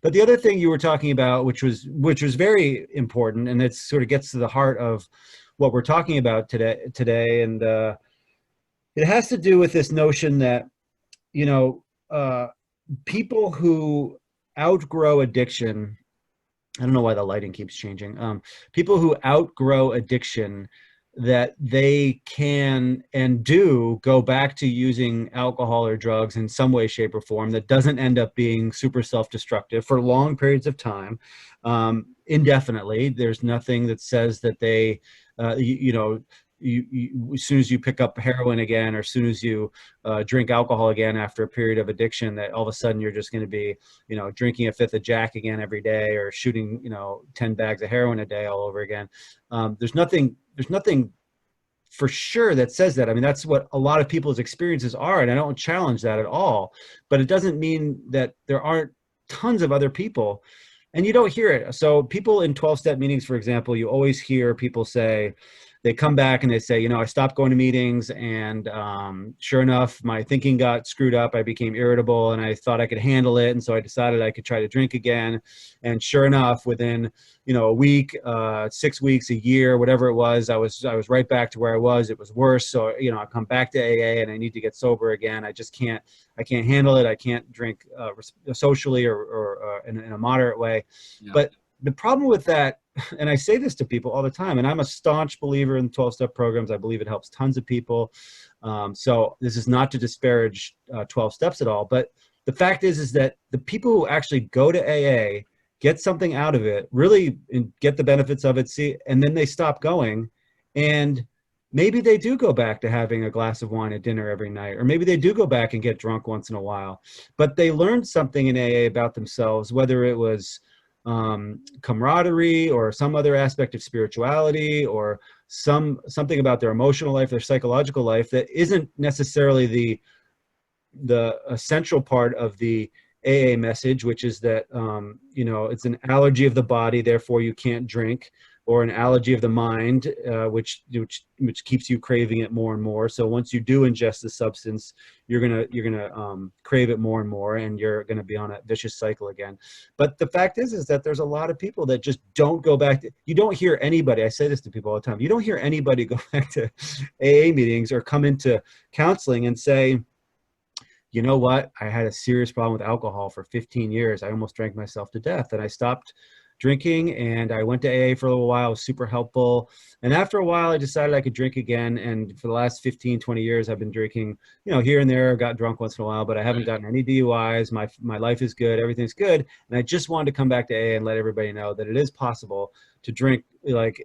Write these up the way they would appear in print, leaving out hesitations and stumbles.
But the other thing you were talking about, which was very important, and it sort of gets to the heart of what we're talking about today, and it has to do with this notion that, you know, people who outgrow addiction. I don't know why the lighting keeps changing. People who outgrow addiction, that they can and do go back to using alcohol or drugs in some way, shape, or form that doesn't end up being super self-destructive for long periods of time, indefinitely. There's nothing that says that they, as soon as you pick up heroin again, or as soon as you drink alcohol again after a period of addiction, that all of a sudden you're just going to be, drinking a fifth of Jack again every day, or shooting, 10 bags of heroin a day all over again. There's nothing for sure that says that. I mean, that's what a lot of people's experiences are, and I don't challenge that at all. But it doesn't mean that there aren't tons of other people, and you don't hear it. So people in 12-step meetings, for example, you always hear people say, they come back and they say, I stopped going to meetings, and sure enough, my thinking got screwed up. I became irritable, and I thought I could handle it. And so I decided I could try to drink again. And sure enough, within, a week, 6 weeks, a year, whatever it was, I was right back to where I was. It was worse. So, I come back to AA and I need to get sober again. I can't handle it. I can't drink socially or in a moderate way. Yeah. But the problem with that, and I say this to people all the time, and I'm a staunch believer in 12-step programs. I believe it helps tons of people. So this is not to disparage 12 steps at all, but the fact is that the people who actually go to AA, get something out of it, really get the benefits of it, and then they stop going, and maybe they do go back to having a glass of wine at dinner every night, or maybe they do go back and get drunk once in a while, but they learned something in AA about themselves, whether it was camaraderie or some other aspect of spirituality, or something about their emotional life, their psychological life, that isn't necessarily the essential part of the AA message, which is that it's an allergy of the body, therefore you can't drink, or an allergy of the mind, which keeps you craving it more and more. So once you do ingest the substance, you're gonna crave it more and more, and you're gonna be on a vicious cycle again. But the fact is that there's a lot of people that just don't go back to. You don't hear anybody. I say this to people all the time. You don't hear anybody go back to AA meetings or come into counseling and say, you know what? I had a serious problem with alcohol for 15 years. I almost drank myself to death, and I stopped drinking, and I went to AA for a little while. It was super helpful. And after a while, I decided I could drink again. And for the last 15, 20 years, I've been drinking, here and there. I've got drunk once in a while, but I haven't gotten any DUIs. My life is good. Everything's good. And I just wanted to come back to AA and let everybody know that it is possible to drink, like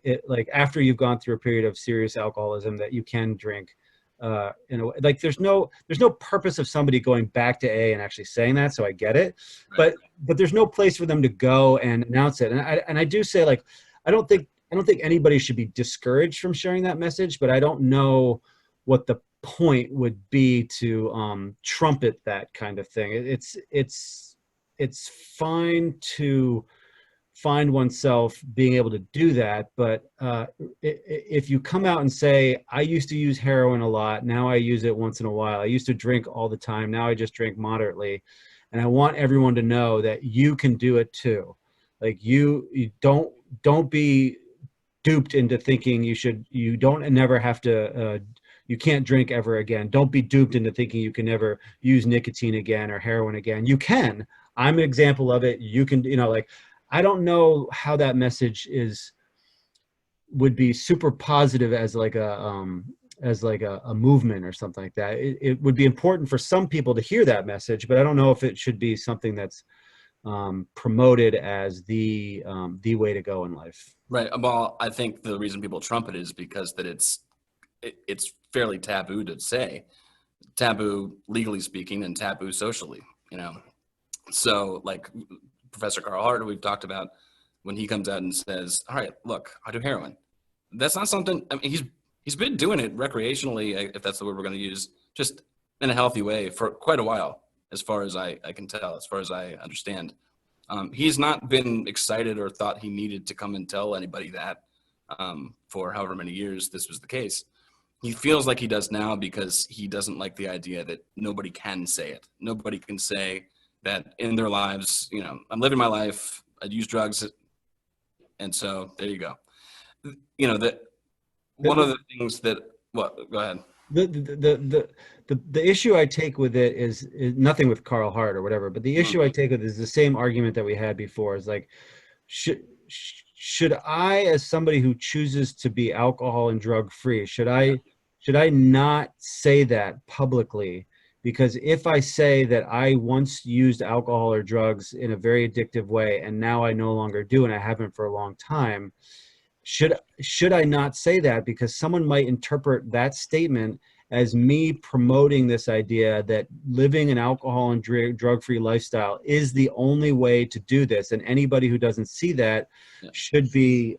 after you've gone through a period of serious alcoholism, that you can drink. Like there's no purpose of somebody going back to AA and actually saying that, so I get it, right. but there's no place for them to go and announce it. And I do say, like, I don't think anybody should be discouraged from sharing that message, but I don't know what the point would be to trumpet that kind of thing. It's fine to find oneself being able to do that. But if you come out and say, I used to use heroin a lot, now I use it once in a while. I used to drink all the time, now I just drink moderately. And I want everyone to know that you can do it too. Like you don't be duped into thinking you can't drink ever again. Don't be duped into thinking you can never use nicotine again or heroin again. You can. I'm an example of it. You can, I don't know how that message would be super positive as like a movement or something like that. It would be important for some people to hear that message, but I don't know if it should be something that's promoted as the way to go in life. Right. Well, I think the reason people trumpet is because that it's fairly taboo to say, taboo legally speaking and taboo socially, So like Professor Carl Hart, we've talked about, when he comes out and says, all right, look, I do heroin. That's not something, I mean, he's been doing it recreationally, if that's the word we're going to use, just in a healthy way for quite a while, as far as I can tell, as far as I understand. He's not been excited or thought he needed to come and tell anybody that for however many years this was the case. He feels like he does now because he doesn't like the idea that nobody can say it. Nobody can say that in their lives, I'm living my life, I'd use drugs. And so there you go. That one of the things that, go ahead. The issue I take with it is nothing with Carl Hart or whatever, but the issue I take with it is the same argument that we had before. Is like, should I, as somebody who chooses to be alcohol and drug free, should I not say that publicly? Because if I say that I once used alcohol or drugs in a very addictive way and now I no longer do, and I haven't for a long time, should I not say that? Because someone might interpret that statement as me promoting this idea that living an alcohol and drug-free lifestyle is the only way to do this. And anybody who doesn't see that should be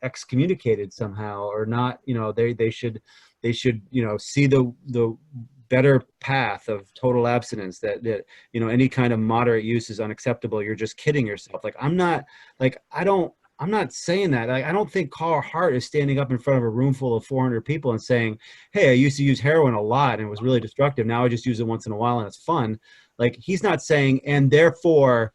excommunicated somehow, or not, they should see the better path of total abstinence, that any kind of moderate use is unacceptable. You're just kidding yourself. Like, I'm not saying that. I don't think Carl Hart is standing up in front of a room full of 400 people and saying, hey, I used to use heroin a lot and it was really destructive. Now I just use it once in a while and it's fun. Like, he's not saying, and therefore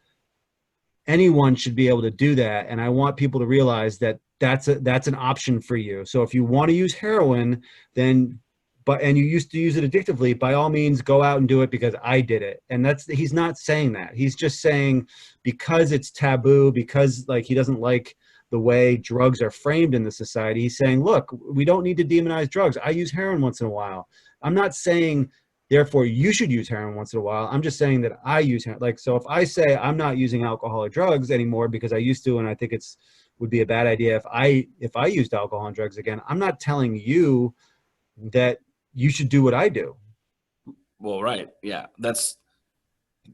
anyone should be able to do that. And I want people to realize that that's an option for you. So if you want to use heroin, and you used to use it addictively, by all means, go out and do it because I did it. And he's not saying that. He's just saying, because it's taboo, because he doesn't like the way drugs are framed in the society, he's saying, look, we don't need to demonize drugs. I use heroin once in a while. I'm not saying, therefore, you should use heroin once in a while. I'm just saying that I use heroin. So if I say I'm not using alcohol or drugs anymore because I used to, and I think would be a bad idea if I used alcohol and drugs again, I'm not telling you that you should do what I do. Well, right. Yeah.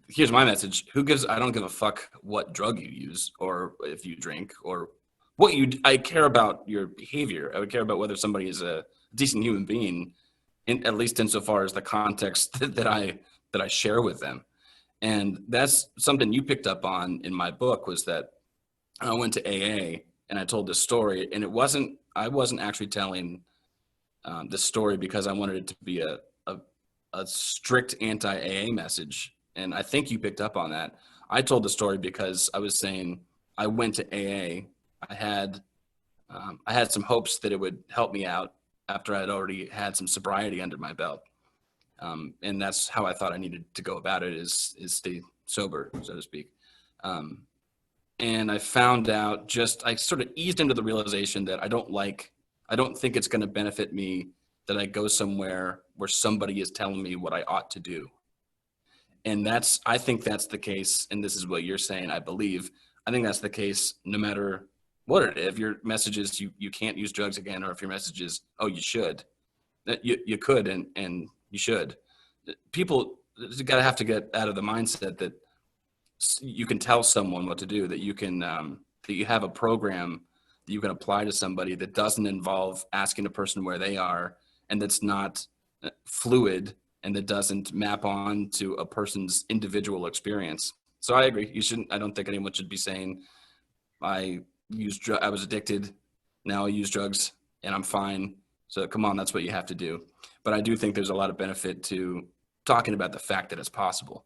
Here's my message. I don't give a fuck what drug you use or if you drink or I care about your behavior. I would care about whether somebody is a decent human being, at least insofar as the context that I share with them. And that's something you picked up on in my book, was that I went to AA and I told this story, and I wasn't actually telling this story because I wanted it to be a strict anti-AA message. And I think you picked up on that. I told the story because I was saying I went to AA. I had some hopes that it would help me out after I'd already had some sobriety under my belt. And that's how I thought I needed to go about it, is stay sober, so to speak. And I found out I sort of eased into the realization that I don't think it's going to benefit me that I go somewhere where somebody is telling me what I ought to do. And I think that's the case. And this is what you're saying, I believe. I think that's the case no matter what it is. If your message is you can't use drugs again, or if your message is, oh, you should, you could, and you should. People have to get out of the mindset that you can tell someone what to do, that you can, that you have a program that you can apply to somebody that doesn't involve asking a person where they are, and that's not fluid, and that doesn't map on to a person's individual experience. So I agree. I don't think anyone should be saying, I was addicted, now I use drugs and I'm fine. So come on, that's what you have to do. But I do think there's a lot of benefit to talking about the fact that it's possible.